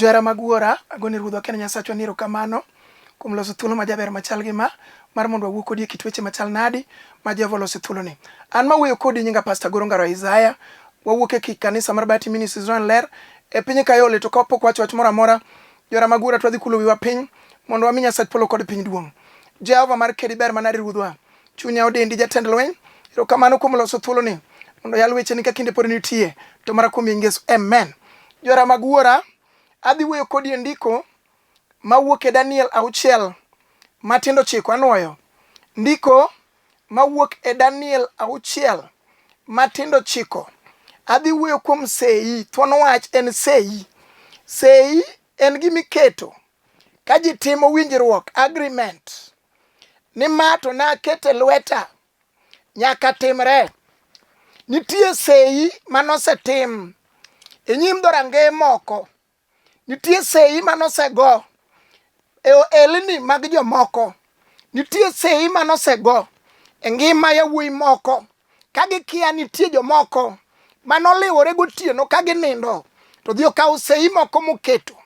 Johera magwora, agoni ruodhwa kendo Nyasachwa ni erokamano kuom loso thuolo majaber machal gi mar mondo wawuo kodi e kit weche machal nadi ma Jehova oloso thuoloni. An mawuoyo kodi nyinga Pastor Goro Ngaro Isaiah, wawuok e kanisa mar Bati Ministries Zone Ler e piny Kayole, to kapok wacho wach moro amora, Johera magwora to wadhi kulo wiwa piny mondo wami Nyasach polo kod piny duong'. Jehova mar kedi ber manade ruodhwa, chunya odendi jatend lweny, erokamano kuom loso thuoloni mondo yal weche ni ka kinde pod nitie to mara kuom Yesu. Amen. Johera magwora, adhi wuoyo kodi e ndiko mawuok e Daniel 6 matindo chiko anwoyo. Ndiko mawuok e Daniel 6 matindo chiko. Adhi wuoyo kuom sei, thuon wach en sei. Sei en gimiketo ka ji timo winjruok, agreement, ni ma to nakete lweta nyaka timre. Nitie sei manosetim e nyim dhorangeye moko. Nitie sei manosego e ohelni mag jomoko. Nitie sei manosego e ngima yawuoyi moko ka gikia nitie jomoko manoliwore gotieno ka ginindo to dhi okawo sei moko moketo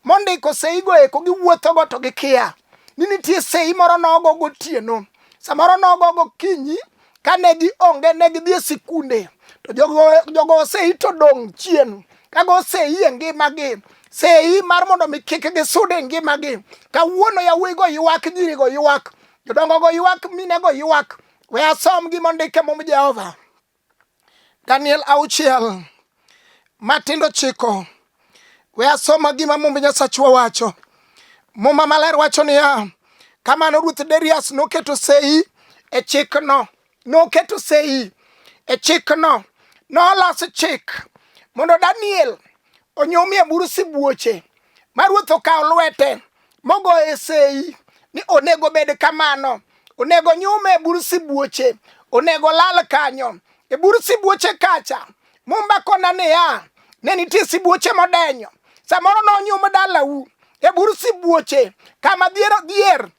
mondiko sei go eko giwuothogo to gikia ni nitie sei moro nogo gotieno, samoro nogo gokinyi kane gionge, ne gidhi e sikunde to jogo sei to dong' chien kago sei e ngimagi, sei mar mondo mi kik gisude e ngimagi. Kawuono yawuoyi go ywak, nyiri go ywak, jodongo go ywak, mine go ywak. We asom gima ondike mom Jehova. Daniel 6 matindo chiko. We asoma gima mom Nyasachwa wacho. Muma maler wacho niya, kamano Ruoth Darius noketo sei e chikno. Noketo sei e chikno. Noloso chik mondo Daniel onyumie buru sibuoche ma ruoth okaw lwete mogo e sei ni onego bed kamano, onego nyume buru sibuoche, onego lal kanyo e buru sibuoche kacha. Mumba kona niya, ne nitie sibuoche modenyo, samoro no nyum dalau e buru sibuoche kama dhier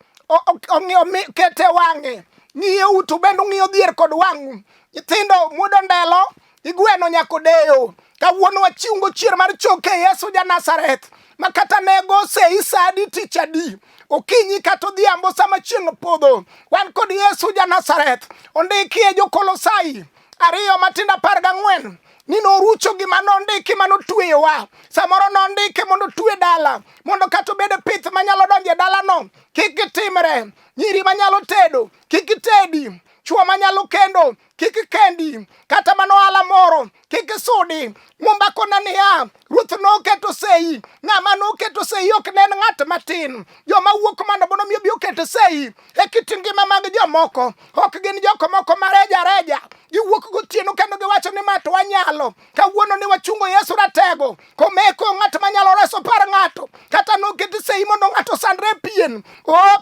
ong'iyo kete wang'e, ng'iyo utu bendo ng'iyo dhier kod wang'u. Nyithindo muodo ndelo igweno nyakodeyo. Kawuono wachiungo chier mar choke Yesu ja Nazareth makata nego sei sadi tich adi okinyi kata odhiambo sama chieng' podho. Wan kod Yesu ja Nazareth. Ondiki e Jo-Kolosai 2:14 ni norucho gima nondiki manotweyowa. Samoro nondiki mondo twe dala, mondo kata obed pith manyalo donjo e dalano kik timre, nyiri manyalo tedo kik tedi, chuo manyalo kendo kik kendi, kata mano ala moro kik sudi. Mumba kona niya, Ruoth noketo sei. Ng'ama noketo sei ok nen ng'at matin. Joma wuok mano bono miyo bi oketo sei e kit ngima mag jomoko. Ok gin joko moko mareja. Giwuok gotieno kendo giwacho ni ma to wanyalo. Kawuono ni wachungo Yesu ratego, komeko ng'at manyalo reso par ng'ato. Kata noketo sei mondo ng'ato sandre pien.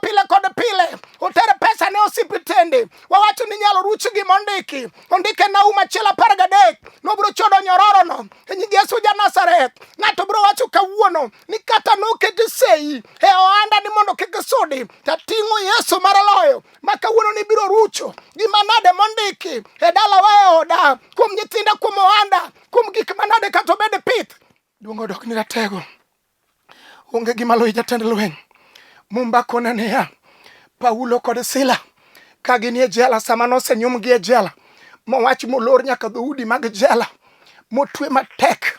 Pile kod pile otere pesa ne osiptende. Wawacho ni nyalo ruch gima ondiki. Ondike Naum 1:13 nobro chodo nyororo no e nying Yesu ja Nazareth. Ng'ato bro wacho kawuono ni kata noketo sei e ohanda ni mondo kik sudi, tating'o Yesu mar loyo ma kawuono ni biro rucho gima nade mondiki e dala wa oda, kuom nyithinda, kuom ohanda, kuom gik manade kata obed pith. Duong' odok ni ratego, onge gima loyi jatend lweny. Mumba kona niya, Paulo kod Sila ka gin e jela sama nosenyumgi e jela, mowach molor nyaka dhoudi mag jela, motwe matek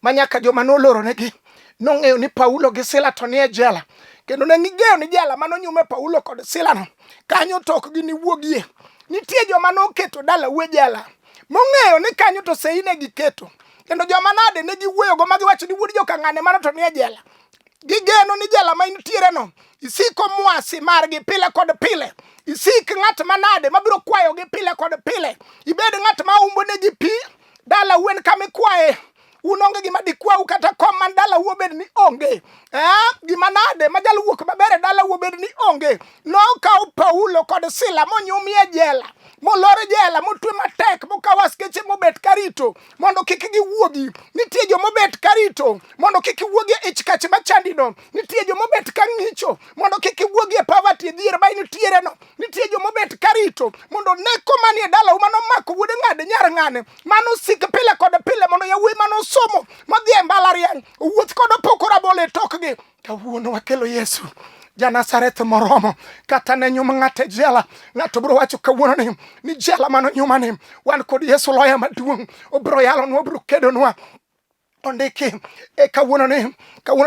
ma nyaka joma noloronegi nong'eyo ni Paulo gi Sila to nie jela, kendo ne ging'eyo ni jela manonyume Paulo kod Sila no kanyo to ok giniwuogie. Nitie joma noketo dala uwe jela mong'eyo ni kanyo to sei ne giketo, kendo joma nade ne giwuoyogo ma giwacho ni wuod joka ng'ane mano to nie jela. Gigeno ni jela ma intiere no isiko mwasi margi pile kod pile. Isik ng'at manade mabiro kwayogi pile kod pile. Ibed ng'at ma umbo negi pi dala uen kama ikwaye. Unonge gima dikwau kata kom man dala uo bed ni onge. Gima nade majal wuok maber dala uo bed ni onge. Nokaw Paulo kod Sila monyumi e jela molore jela motwe matek mokaw askeche mobet karito mondo kik giwuogi. Nitie jomobet karito mondo kik giwuogi e ich kach machandino. Nitie jomobet ka ng'icho mondo kik giwuogi e poverty dhier ma intiere no. Nitie jomobet karito mondo neko manie dala mano mako wuode ng'ade nyar ng'ane mano sik pile kod pile mondo yawuoyi mano somo madhi e mbalariany wuoth kod opoko rabolo e tokgi. Kawuono wakelo Yesu Ja-Nazareth moromo kata ne nyuma ng'ate jela. Ng'ato bro wacho kawuono ni jela mano nyuma ni wan kod Yesu loya maduong'. Obro yalonwa, obro kedonwa. Ondiki kawuono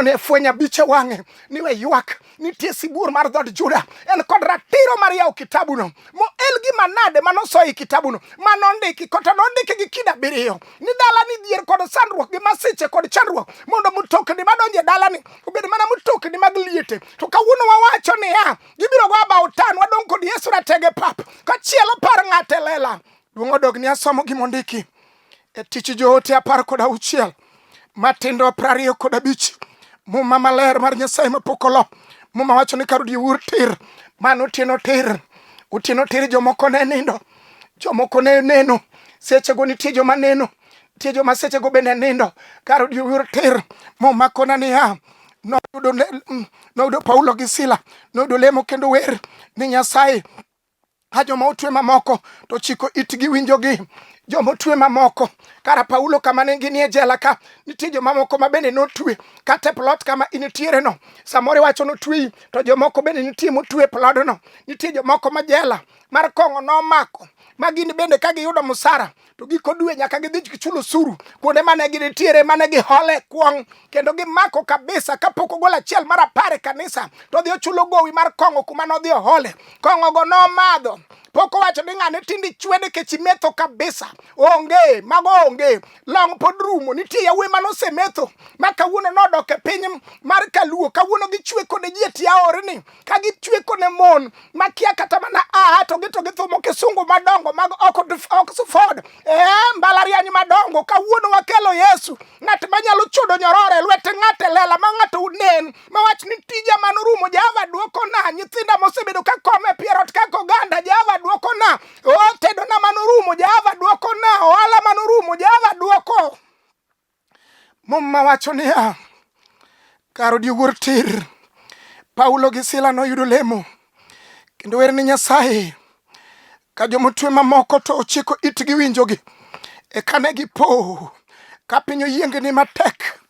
ni fwenya biche wang'e niwe ywak nitie sibuor mar dhod Juda en kod ratiro mar yawo kitabuno mo elgi manade manoso i kitabuno manondiki kota nondiki gi kida biriyo ni dala ni dhier kod sandruok gi masiche kod chandruok mondo mutokni madonje dala ni obed mana mutokni mag liete. To kawuono wawacho niya gibiro go about tan wadong' kod Yesu ratege pap kachielo par ng'ate lela. Duong' odogni asomo gimondiki e tich joote 16 matindo 25 muma maler mar Nyasaye mapok olo. Muma wacho ni kar diwuor tir mano otieno tir jomoko ne nindo, jomoko ne neno. Seche go nitie joma neno, nitie joma seche go bende nindo. Kar diwuor tir muma kona niya noyudo Paulo gi Sila noyudo lemo kendo wer ni Nyasaye ha joma otwe mamoko to chiko itgi winjogi. Joma otwe mamoko kara Paulo kama ne ginie jela ka nitie joma moko ma bende notwe kata plot kama initiere no samore wacho notwe to jomoko bende nitie motwe plot no. Nitie jomoko ma jela mar Kongo no mako magini bende ka giyudo musara to giko dwe nyaka gidhi gichulo suru kuonde mane ginitiere mane gihole kwong kendo gimako kabisa kapok ogol achiel mar 10 kanisa to dhi ochulo gowi mar Kongo kuma no dhi hole. Kongo go no madho poko wacho ni ng'ane tindi chwede ke chimetho kabisa onge mago onge long pod rumo. Nitie yawuoyi manosemetho ma kawuono nodok e piny mar Kaluo kawuono gichwe kode ji e tie aore ni ka gichwe kone mon makia kata mana to githumo kisungu madongo mag Oxford mbalariany madongo. Kawuono wakelo Yesu ng'at manyalo chudo nyorore lwete ng'ate lela ma ng'ato unen mawach ni tija manorumo Jehova duoko na nyithinda mosebedo ka kome pierot ka oganda Jehova duoko na tedo na manorumo Jehova duoko na ohala manorumo Jehova duoko. Muma wacho niya kar diwuor tir Paulo gi Sila noyudo lemo kendo wer ni Nyasaye ka jomotwe mamoko to ochiko itgi winjogi kane gipo ka piny oyiengni matek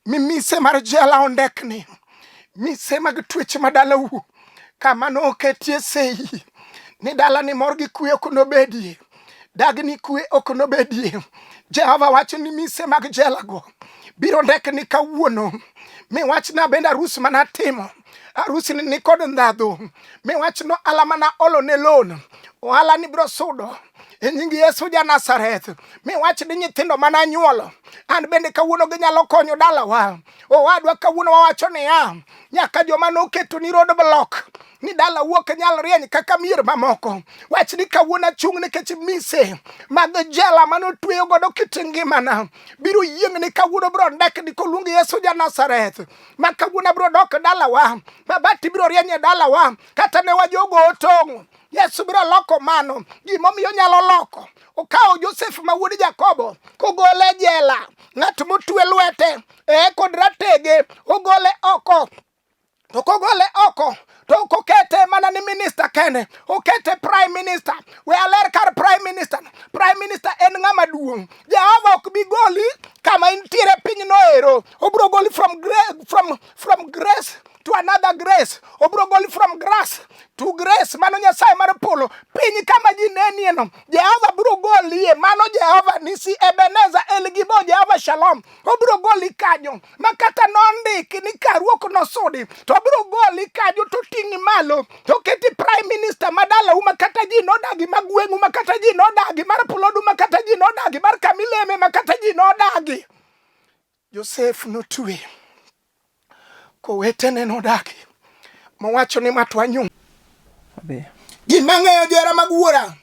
mimise mar jela ondekni mise mag twech madalau kama no oketie sei ni dala ni mor gi kwe ok nobedie dagni kwe ok nobedie. Jehova wacho ni mise mag jela go biro ndekni kawuono. Mi wachna bende arus manatimo arusi ni kod ndhadhu mi wachno alamana olo ne lon ohala ni bro sudo e nying Yesu Ja-Nazareth. Mi wach ni nyithindo mananyuolo an bende kawuono ginyalo konyo dalawa. Owadwa kawuono wawacho niya nyaka joma noketo ni road block ni dala wuok nyal rieny kaka mier mamoko. Wach ni kawuono chung nikech mise mag jela manotweyo godo kit ngimana biro yiengni kawuono bro ndek ni koluongi Yesu Ja-Nazareth ma kawuono bro dok dalawa mabati biro rieny e dalawa kata ne wajogo otong'o. Yesu biro loko mano gimomiyo nyalo loko. Okawo Joseph ma wuod Jakobo kogole jela ng'at motwe lwete kod ratege ogole oko. To kogole oko to kokete mana ni minister kene okete prime minister. We aler kar prime minister en ng'ama duong'. Jehova ok bi goli kama intiere piny no ero obro goli from grace to another grace. Obro goli from grass to grace. Mano Nyasaye mar polo piny kama ji nenie no Jehova bro golie. Mano Jehova nisi Ebenezer Elgibo Jehova Shalom obro goli kanyo makata nondiki ni karuok no sudi to bro goli kanyo to tingi malo to keti prime minister madala makata ji nodagi magwengu makata ji nodagi mar polodu makata ji nodagi mar kamileme makata ji nodagi. Joseph notwe kowetene nodagi mowacho ni matwanyu gimang'eyo jera magwura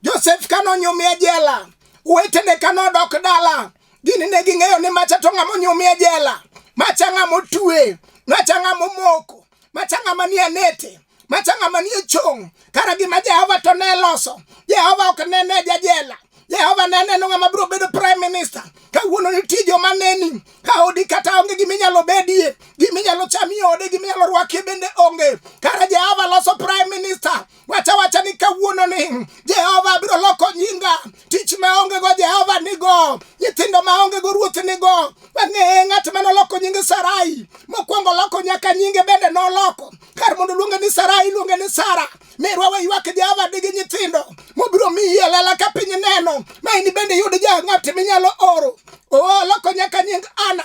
Joseph kano nyumie jela wetene kano dok dala gini ne ging'eyo ni macha to ng'amo nyumie jela macha ng'amo twe macha ng'amo moko macha ng'ama ni anete machanga manie chong kara gima Jehova to ne loso. Jehova ok nene jajela. Jehova nene no ngama bro bedo prime minister. Kawuono ni tijo maneni ka odi kata onge giminyalo bedie, giminyalo chami ode, giminyalo rwaki bende onge. Kara Jehova loso prime minister. Wacha ni kawuono ni Jehova biro loko nyinga. Tich maonge go Jehova nigo. Nyithindo maonge go ruoth nigo. Wang'e ng'at mano loko nyinge Sarai. Mokwongo loko nyaka nyinge bende no loko. Kar mondo luonge ni Sarai luonge ni Sara. Merwa wa ywak Jehova digi nyithindo. Mobiro miyi lela ka piny neno. Ma ini bende yud ng'at minyalo oro. Loko nyaka nying Ana.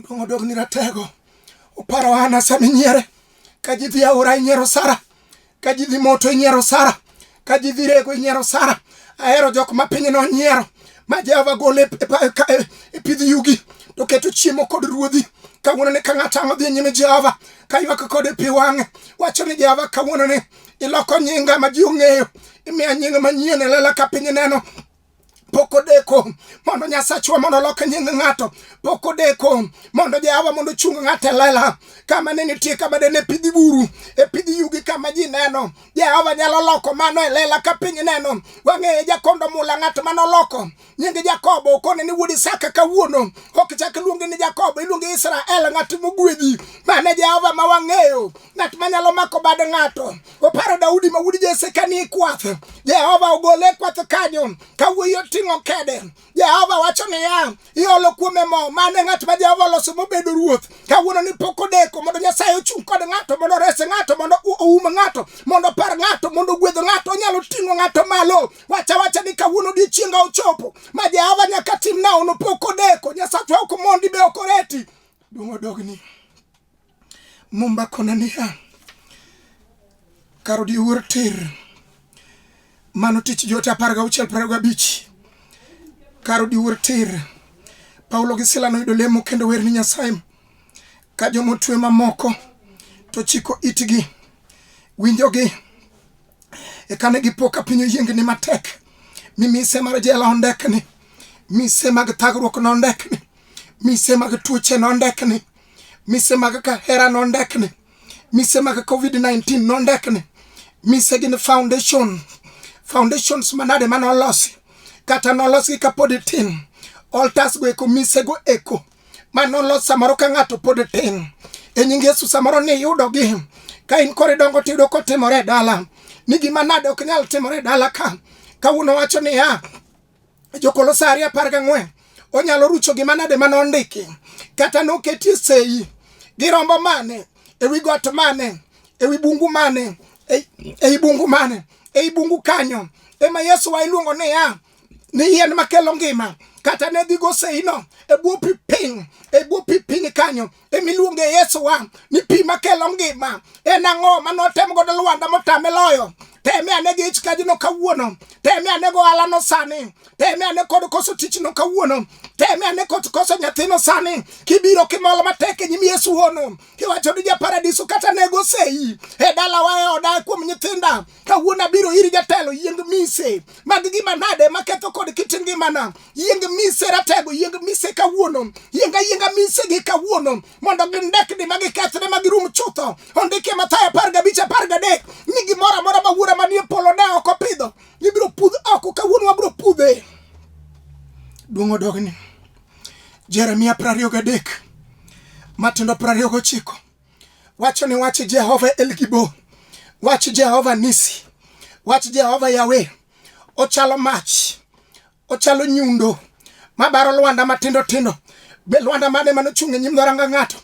Dongo dog ni ratego. Oparo Ana sami nyiere. Ka ji dhi aora inyiero Sara. Ka ji dhi moto inyiero Sara. Ka ji dhi rego inyiero Sara. Ahero jok ma piny no nyiero. Ma Jehova gole e pidh yugi. To keto chiemo kod ruodhi. Kawuono ni ka ng'ato ang'o dhi nyime Jehova. Ka ywak kode pi wang'e. Wacho ni Jehova kawuono ni iloko nyinga ma ji ong'eyo. Imiya nyinga manyien e lela ka piny neno. Poko deko mondo Nyasachwa mondo lok nying ng'ato. Poko deko mondo Jehova mondo chung ng'ato e lela kama ne nitie kama ne pidhi buru e pidhi yugi kama ji neno. Jehova nyalo loko mano e lela ka piny neno. Wang'e Jakondo mula ng'at mano loko nying Jakobo kone ni wuod Isaka kawuono ok chak luonge ni Jakobo, iluonge Israel, ng'at mogwedhi. Mane Jehova ma wang'eyo, ng'at manyalo mako bad ng'ato. Oparo Daudi ma wuod Jesse kani kwath. Jehova ogole kwath kanyo kawuoyo ting'o kede. Jehova wacho niya, iolo kuome mo. Mane ng'at ma Jehova loso mobedo ruoth. Kawuono ni poko deko mondo Nyasaye ochung kod ng'ato, mondo rese ng'ato, mondo oum ng'ato, mondo par ng'ato, mondo gwedho ng'ato, onyalo ting'o ng'ato malo. Wacha ni kawuono odiechienga ochopo ma Jehova nyaka tim naono. Poko deko Nyasachwa ok mondi be ok oreti. Dongo dogni mumba kona niya, karodi wuor tir mano tich jote 16:25. Karodi wuor tir Paulo gi Sila noyudo lemo kendo wer ni Nyasaye ka jomotwe mamoko to chiko itgi winjogi e kane gipoka piny yiengni matek. Mise mar jela ondekni, mise mag thagruok nondekni, mise mag tuoche nondekni, mise mag kahera nondekni, mise mag COVID-19 nondekni. Mise gin foundations manade manolosi kata nolosi ka pod tin. Altars go eko, mise go eko manolos samoro ka ng'ato pod tin. E nying Yesu samoro ni yudo gi ka in kore dongo tido ko timore dala. Ni gima nade ok nyal timore dala ka. Kawuono wacho ni ya Jo-Kolosai 14 onyalo rucho gima nade manondiki kata noketi sei girombo mane ewi got mane ewi bungu mane ei bungu mane ei bungu kanyo ema Yesu wa iluongo ni ya ni yien makelo ngima kata ne dhigo sei no e buo pi piny kanyo emiluonge Yesu wa ni pi makelo ngima. En ang'o manotem godo Lwanda motame loyo? Teme ane gi ich kajino kawuono. Teme ane go ala no sani. Teme ane kod koso tich no kawuono. Teme ane kod koso nyathino sani. Kibiro kimolo mateke nyimi Yesu hono. Kiwacho ni ja paradiso kata nego sei. E dala wae oda kuom nyithinda. Kawuono biro iri jatelo yieng mise. Mag gima nade maketho kod kit ngimana. Yieng mise ratego, yieng mise kawuono. Yienga mise gi kawuono. Mondo gindekni magi kethre magi rum chutho. Ondike Mathayo 15:13. Ni gimora mora mawura manie polo ne oko pidho. Ibiro pudh oko kawuono wabiro pudhe. Dongo dogni. Jeremia 23 Matindo 29 wacho ni wach Jehova Elgibo, wach Jehova Nisi, wach Jehova Yahweh. Ochalo mach, ochalo nyundo mabaro Lwanda matindo tindo. Be Lwanda mane manochung' nyim dharanga ng'ato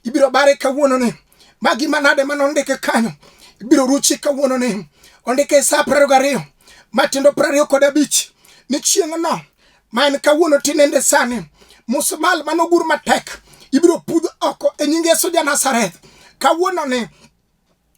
ibiro bare kawuono ni. Magi manade manondike kanyo ibiro ruchi kawuono ni. Ondike Isa 22 Matindo 25 ni chieng' no ma en kawuono tinende sani musmal manogur matek ibiro pudh oko e nying Yesu Ja-Nazareth. Kawuono ni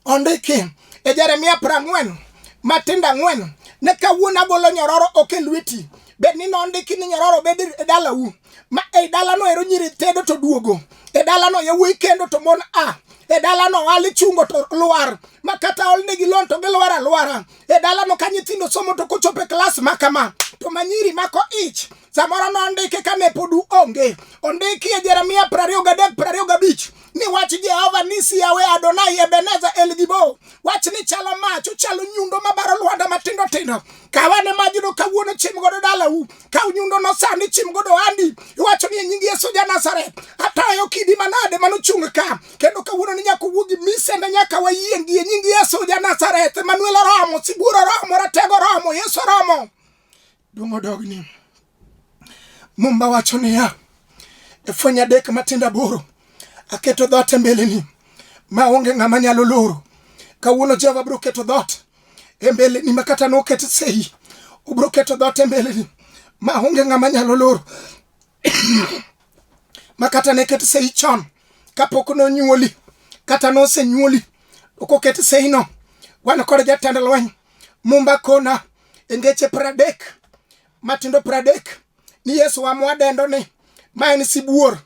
ondike e Jeremia 40 Matindo 4 ne kawuono agolo nyororo oke lweti. Bed ni nondiki ni nyororo bed e dalau ma e dala no ero nyiri tedo to duogo. E dala no yawuoyi kendo to mon a. E dala no ali chungo to luar makata olne gi lon to gelwara luara. E dala no ka nyithindo somo to kochope klas makama to manyiri mako ich samoro nondike kane podu onge. Ondiki e Jeremia 23:25 ni wach Jehova Nisi Yawe Adonai Ebeneza Elgibo. Wach ni chalo macho, chalo nyundo mabaro lwanda matindo tindo. Kawane majino kawuono chim godo dalau. Kaw nyundo no sani chim godo andi. Iwacho ni nyingi Yesu ja Nazareth. Atayo kidi manade manuchung ka. Kendo kawuono ni nyaka wuogi misende nyaka wayiengi e nyingi Yesu ja Nazareth. Emmanuel Romo, Siburo Romo, Ratego Romo, Yesu Romo. Dungo dogni. Mumba wacho niya. Efwenya dek matinda boro. Aketo dhote mbele ni. Maonge ng'ama nyalo loro. Kawuono Jehova bro keto dhote mbele ni makata no ket sei. Ubro keto dhote mbele ni. Maonge ng'ama nyalo loro. Makata ne ket sei chon. Kapok no nyuoli. Kata no se nyuoli. Oko ket sei no. Wan kod jatend lweny. Mumba kona. Engeche 30. Matindo 30. Ni Yesu amwadendo ni. Ma en sibuor.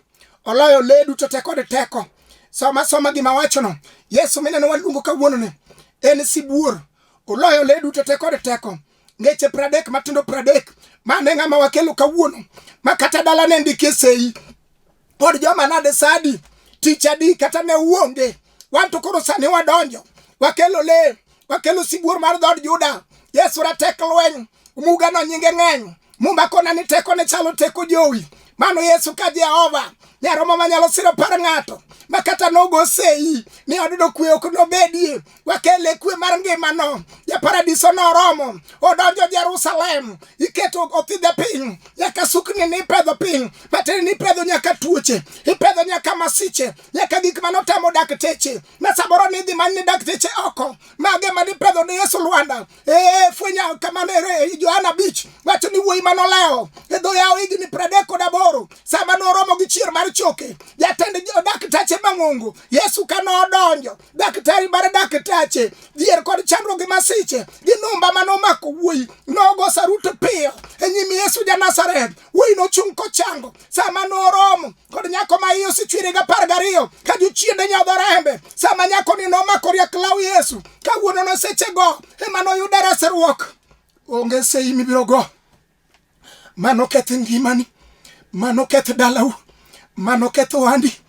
Oloyo ledu to teko de teko. Soma gima wachono. Yesu mineno waluongo kawuono ni. En sibuor. Oloyo ledu to teko de teko. Ngeche 30 matindo 30. Mane ng'ama wakelo kawuono. Makata dala ne ndike sei. Pod joma nade sadi. Ticha di kata ne uonge. Wanto koro sani wadonjo. Wakelo sibuor mar dhod Juda. Yesu rateko lweny. Umuga no nyinge ng'eny. Mumba kona ni teko ne chalo teko jowi. Mano Yesu ka Jehova. Nyaromo manyalo siro par ng'ato. Makata nogo sei. Ni odudo kwe ok nobedie. Wakele kwe mar ngimano. Ja paradiso no romo. Odonjo Jerusalem. Iketo othidhe piny. Nyaka sukni ni pedho piny. Materi ni pedho nyaka tuoche. Ipedho nyaka masiche. Nyaka gik manotamo dakteche. Na saboro ni dhi mani dakteche oko. Mage mani pedho ni Yesu Lwanda. Fwenya kamanere Johana Beach. Wacho ni wuoyi manoleo. Edho yao igni 38. Sama no romo gi chier mar choke. Jatend daktache mang'ongo. Yesu kano odonjo. Daktari mar daktache. Dhier kod chandro gi masiche. Ginumba manomako wuoyi. Nogo saruto piyo. Enyimi Yesu ja Nazareth. Wuoyi no chung kochango. Sama no romo. Kod nyako ma iyo sichwiri ga 12. Ka jochiende nyodho rembe. Sama nyako ni nomako riek law Yesu. Kawuono no seche go. Ema no yude resruok. Onge sei mibiro go. Mano keth ngimani. Mano keth dalau. Mano keth wandi.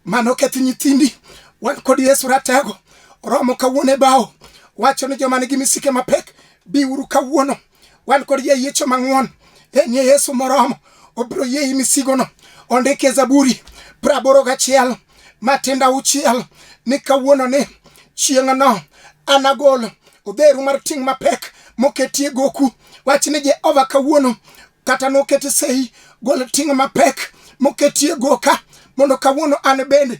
Mano keth nyithindi. Wan kod Yesu ratego. Romo kawuone bao. Wacho ni joma nigi misike mapek. Biuru kawuono. Wan kod yiecho mang'won. Enye Yesu moromo. Obro yie misigo no. Ondike Zaburi 81 matinda 6 ni kawuono ni chieng' no anagolo odheru mar ting' mapek moketie goku. Wach ni Jehova kawuono kata nokete sei gol ting' mapek moketie goka mondo kawuono an bende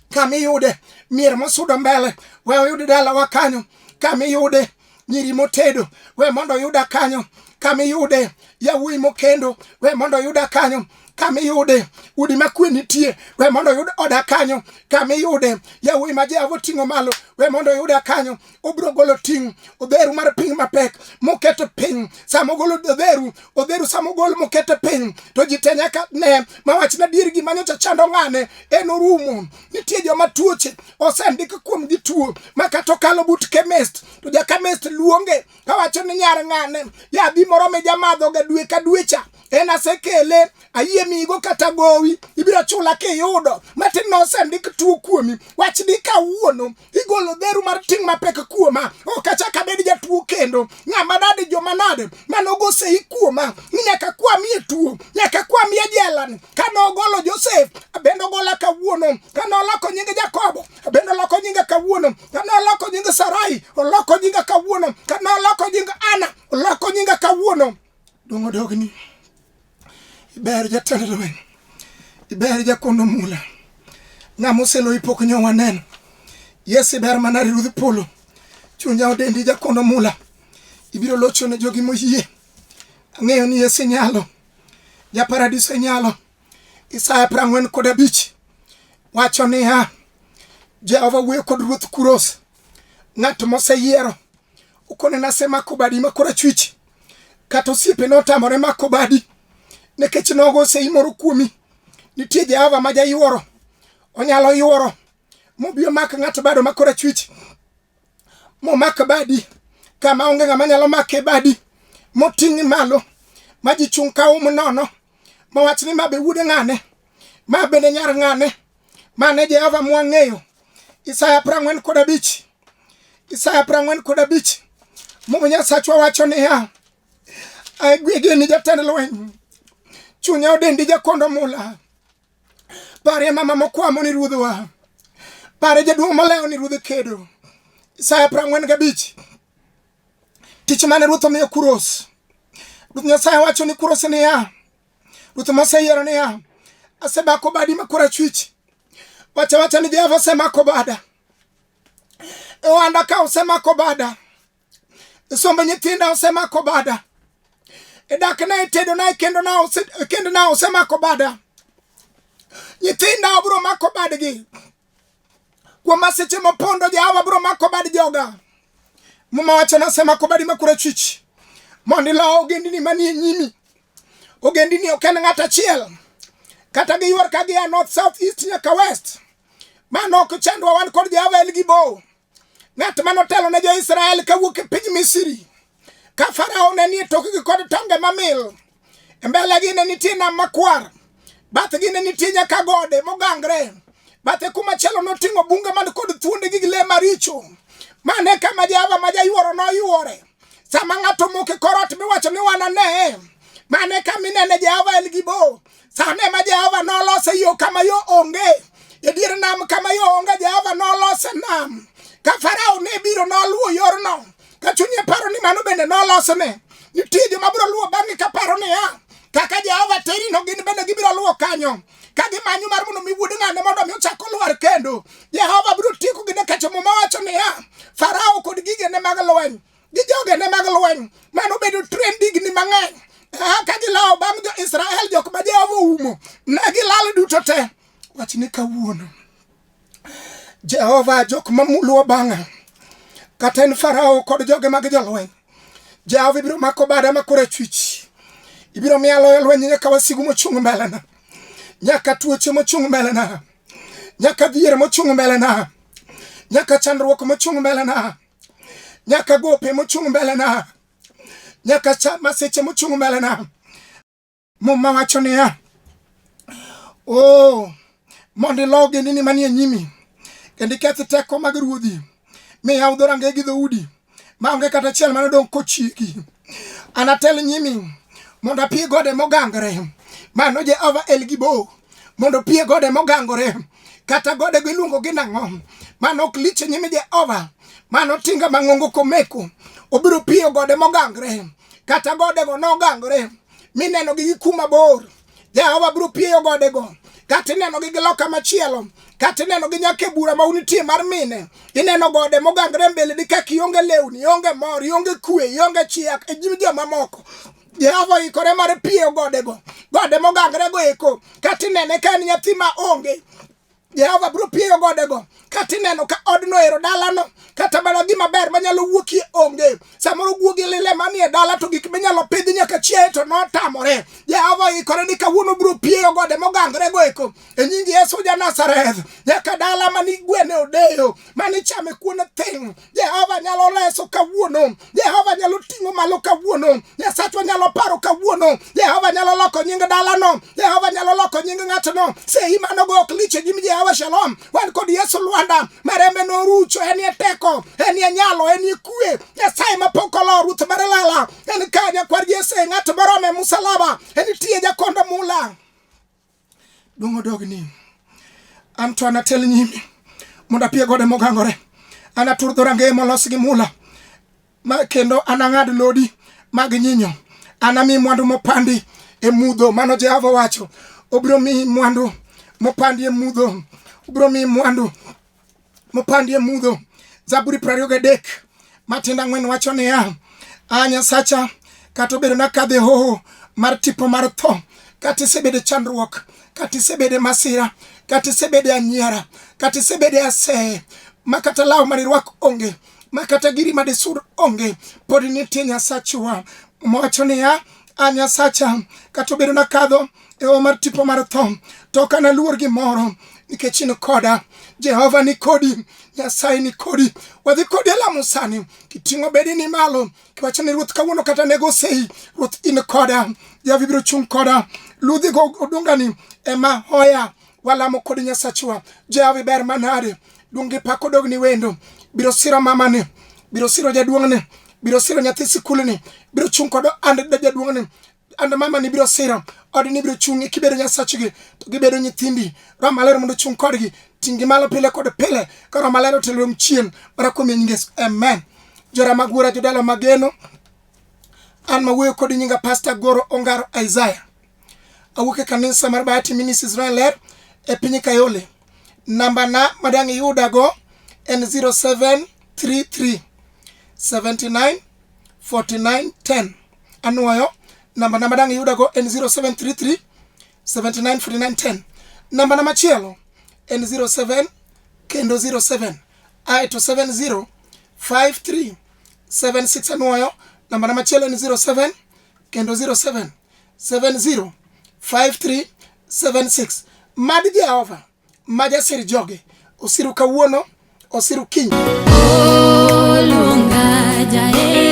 kami yude mier mosudo mbele we oyude dala wakanyo kami yude nyiri motedo we mondo yuda kanyo kami yude yawuoyi mokendo we mondo yuda kanyo kami yude udi makwe nitie we mondo yude oda kanyo kami yude yawuoyi ma Jehova ting'o malo we mondo yuda kanyo obro golo ting' odheru mar piny mapek moketo piny samogolo odheru samogolo moketo piny to ji te nyaka ne mawach na dier gi manyocha chando ng'ane en orumo. Nitie joma tuoche osendik kuom gi tuo makato kalo but chemist to ja chemist luonge kawacho ni nyar ng'ane yadhi moro me jamadho ga dwe ka dwecha en asekele ayie migo kata gowi ibiro chula kiyudo matin no sendik tuo kuomi. Wach ni kawuono igolo dheru mar ting' mapek kuoma okachaka bed jatuo kendo ng'ama nade joma nade manogo sei kuoma nyaka kwamie tuo nyaka kwamie jela kano golo Joseph bendo gola kawuono kano loko nyinge Jakobo bendo loko nyinge kawuono kano loko nyinge Sarai loko nyinge kawuono kano loko nyinge Ana loko nyinge kawuono. Dongo dogni iber jatend lweny iber jakono mula ng'ama oselo ipok nyowa neno. Yesu ber manari Ruodh Polo chunya odendi jakono mula ibiro locho ne jogi moyie. Ang'eyo ni Yesu nyalo ja paradiso nyalo. Isaya 45 wacho niya Jehova wuoyo kod Ruoth Kuros ng'at moseyiero okone nase mako badi makora chwich kata osiepe notamore mako badi nekech nogo sei moro kuomi. Nitie Jehova ma jayuoro onyalo yuoro mobio mak ng'at bado makora chwich momak badi kama onge ng'ama nyalo make badi moting'i malo ma ji chung ka nono ma wach ni ma be wude ng'ane ma bende nyar ng'ane mane Jehova mwang'eyo. Isaya 45 Isaya 45 Mungu Nyasachwa wacho niya, ai gwege ni jatend lweny, chunya odendi jakondo mula, pare mama mokwamo ni ruodhwa, pare jaduong' moleo ni ruodh kedo. Isaya 45 tich mane Ruoth omiyo Kuros. Ruoth Nyasaye wacho ni Kuros niya, Ruoth moseyiero niya, asebako badi ma korachwich, wacha ni Jehova osemako bada, ohanda ka osemako bada, sombe nyithinda osemako bada, dak na itedo na kendo na osemako bada, nyithinda obro mako badgi, kuom masiche mopondo Jehova bro mako bad joga. Muma wacho na osemako badi ma korachwich, mondo ilo ogendini manie nyimi. Ogendini ok en ng'at achiel, kata giywar ka gia north, south, east nyaka west. Mano ok chandwa, wan kod Jehova Elgibo, ng'at manotelo ne jo-Israel kawuok e piny Misri, ka Farao ne nie tokgi kod tonge mamil. E mbelegi ne nitie nam makwar, bathgi ne nitie nyaka gode mogangre, bathe kumachielo noting'o bunge man kod thuonde gi le maricho. Mane kama Jehova ma jayuoro noyuore. Sama ng'ato moke korot miwacho ni wan ane, mane kama inene Jehova Elgibo. Sane ma Jehova nolose yo kama yo onge, e dier nam kama yo onge Jehova nolose nam. Ka Farao ne biro noluwo yorno, ka chunye paro ni mano bende nolosene. Nitie joma biro luwo bang'e ka paro niya, kaka Jehova teri no gin bende gibiro luwo kanyo, ka gimanyo mar mondo mi wuod ng'ane mondo mi ochak olwar kendo. Jehova biro tieko gi nikech Muma wacho niya, Farao kod gigene mag lweny gi jogene mag lweny mano bedo trendigni mang'eny. Ka gilawo bang' jo-Israel, jok ma Jehova oumo, ne gilal duto te. Wach ni kawuono Jehova jok mamuluo bang'a, kata en Farao kod joge mag jolweny, Jehova ibiro mako bada ma korachwich. Ibiro mialo lweny nyaka wasigu mochung' mbelena, nyaka tuoche mochung' mbelena, nyaka dhier mochung' mbelena, nyaka chandruok mochung' mbelena, nyaka gope mochung' mbelena, nyaka masiche mochung' mbelena. Muma wacho niya, mondo ilo ogendini manie nyimi, kendo iketh teko mag ruodhi, miyaw dhorangeye gi dhoudi, maonge kata achiel manodong' kochiegi. Anatel nyimi mondo apie gode mogangore, mano Jehova Elgibo, mondo pie gode mogangore, kata gode go iluongo gi nang'o, mano ok lich e nyime Jehova, mano tinga mang'ongo komeko. Obiro pio gode mogangore, kata gode go nogangore, mineno gi kuma bor. Jehova biro pieyo gode go, kata ineno gi loka machielo, kata ineno gi nyaka e bura ma unitie mar mine. Ineno gode mogangore mbele di kaka ionge lewni, ionge mor, ionge kwe, ionge chiak e nyim joma moko. Jehova ikore mar pieyo gode go, gode mogangore go eko, kata inene ka en nyathi ma onge. Jehova biro pieyo gode go, kata ineno ka odno ero dalano, kata mana gima ber manyalo wuokie onge. Samoro guogi lile manie dala to gik minyalo pidhi nyaka chiaye to notamore. Jehova ikore ni kawuono biro pieyo gode mogangore go eko, e nying Yesu ja Nazareth. Nyaka dala mani gwene odeyo, mani chame kuone thing, Jehova nyalo leso kawuono. Jehova nyalo ting'o malo kawuono. Nyasachwa nyalo paro kawuono. Jehova nyalo loko nying dalano, Jehova nyalo loko nying ng'atno. Sei mano go ok lich e nyim Jehova Shalom. Wan kod Yesu Lwanda, marembe norucho, enie teko, enie nyalo, enie kwe. Nyasaye mapok olo, Ruoth mar lala, en kanya kwar Jese, ng'at morome musalaba, enitie jakondo mula. Dongo dogni, anto anatel nyimi, mondo apie gode mogangore, anatur dhorangeye molos gi mula, ma kendo anang'ad lodi mag nyinyo, anami mwandu mopandi e mudho. Mano Jehova wacho, obiro mi mwandu mopandi e mudho, obiro mi mwandu mopandi e mudho. Zaburi 23 Matindo 4 wacho niya, Nyasacha, kata obedo nakadhe hoho mar tipo mar tho, kata isebede chandruok, kata isebede masira, kata isebede anyiera, kata isebede aseye, ma kata law manirwak onge, ma kata giri madisur onge, pod nitie Nyasachwa. Mowacho niya, Nyasacha, kata obedo nakadho e hoho mar tipo mar tho, to ok analuor gimoro, nikech in koda. Jehova ni kodi, Nyasaye ni kodi. Wadhi kodi lamo sani, kiting'o bedi ni malo, kiwacho ni Ruoth kawuono kata nego sei, Ruoth in koda, Jehova biro chung' koda. Ludhi go odungani ema hoya, walamo kodi Nyasachwa. Jehova ber manade, dungi pako dogni wendo, biro siro mamani, biro siro jaduong'ni, biro siro nyathi sikulni, biro chung' kodo ande jaduong'ni, ande mamani biro siro, odni biro chung' kibedo Nyasachgi, to gibedo nyithindi. Roho Maler mondo chung' kodgi, tingi malo pile kod pile, ka Roho Maler otelo chien, barakuom nying Yesu. Amen. Jora magura jodala mageno, an mawuoyo kod nyinga Pastor Goro Ongaro Isaiah. Awuok e kanisa mar Bahati Ministries Israel Ler e piny Kayole. Namba na madang iyudago en 0733 79 49 10. Anuoyo, namba na madang iyudago en 0733 79 49 10. Namba na machielo en 07 kendo 07 to 70 53 76. Anuoyo, namba na machielo en 07 kendo 07 70 53 76. Mad Jehova majasir joge osiru kawuono, osiru kiny. Olunga jae